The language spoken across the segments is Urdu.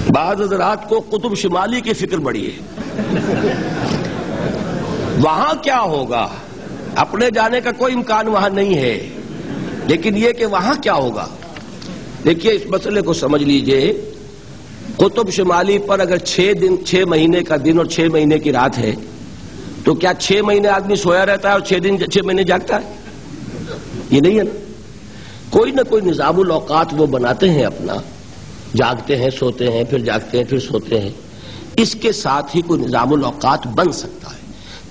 بعض حضرات کو قطب شمالی کی فکر بڑی ہے، وہاں کیا ہوگا اپنے جانے کا کوئی امکان وہاں نہیں ہے، لیکن یہ کہ وہاں کیا ہوگا۔ دیکھیے اس مسئلے کو سمجھ لیجئے، قطب شمالی پر اگر 6 مہینے کا دن اور 6 مہینے کی رات ہے تو کیا 6 مہینے آدمی سویا رہتا ہے اور 6 مہینے جاگتا ہے؟ یہ نہیں ہے نا۔ کوئی نہ کوئی نظام الاوقات وہ بناتے ہیں اپنا، جاگتے ہیں سوتے ہیں پھر جاگتے ہیں پھر سوتے ہیں۔ اس کے ساتھ ہی کوئی نظام الاوقات بن سکتا ہے،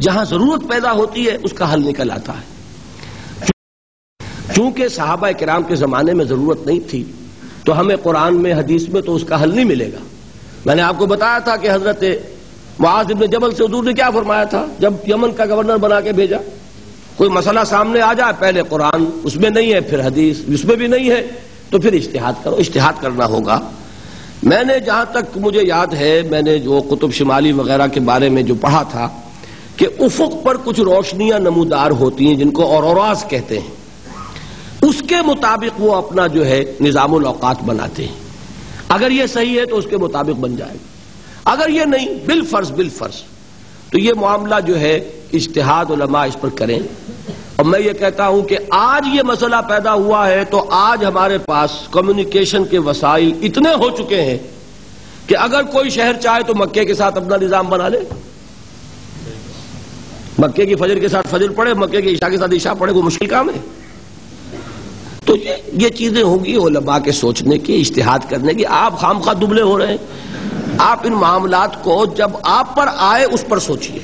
جہاں ضرورت پیدا ہوتی ہے اس کا حل نکل آتا ہے۔ چونکہ صحابہ کرام کے زمانے میں ضرورت نہیں تھی تو ہمیں قرآن میں حدیث میں تو اس کا حل نہیں ملے گا۔ میں نے آپ کو بتایا تھا کہ حضرت معاذ بن جبل سے حضور نے کیا فرمایا تھا جب یمن کا گورنر بنا کے بھیجا، کوئی مسئلہ سامنے آ جائے پہلے قرآن، اس میں نہیں ہے پھر حدیث، اس میں بھی نہیں ہے تو پھر اجتہاد کرو، اجتہاد کرنا ہوگا۔ میں نے جہاں تک مجھے یاد ہے، میں نے جو قطب شمالی وغیرہ کے بارے میں جو پڑھا تھا کہ افق پر کچھ روشنیاں نمودار ہوتی ہیں جن کو اوروراز کہتے ہیں، اس کے مطابق وہ اپنا جو ہے نظام الاوقات بناتے ہیں۔ اگر یہ صحیح ہے تو اس کے مطابق بن جائے گا، اگر یہ نہیں بالفرض تو یہ معاملہ جو ہے اجتہاد علماء اس پر کریں۔ اور میں یہ کہتا ہوں کہ آج یہ مسئلہ پیدا ہوا ہے تو آج ہمارے پاس کمیونیکیشن کے وسائل اتنے ہو چکے ہیں کہ اگر کوئی شہر چاہے تو مکے کے ساتھ اپنا نظام بنا لے، مکے کی فجر کے ساتھ فجر پڑھے، مکے کی عشاء کے ساتھ عشاء پڑھے، وہ مشکل کام ہے؟ تو یہ چیزیں ہوں گی علماء کے سوچنے کی، اجتہاد کرنے کی۔ آپ خام خواہ دبلے ہو رہے ہیں، آپ ان معاملات کو جب آپ پر آئے اس پر سوچئے۔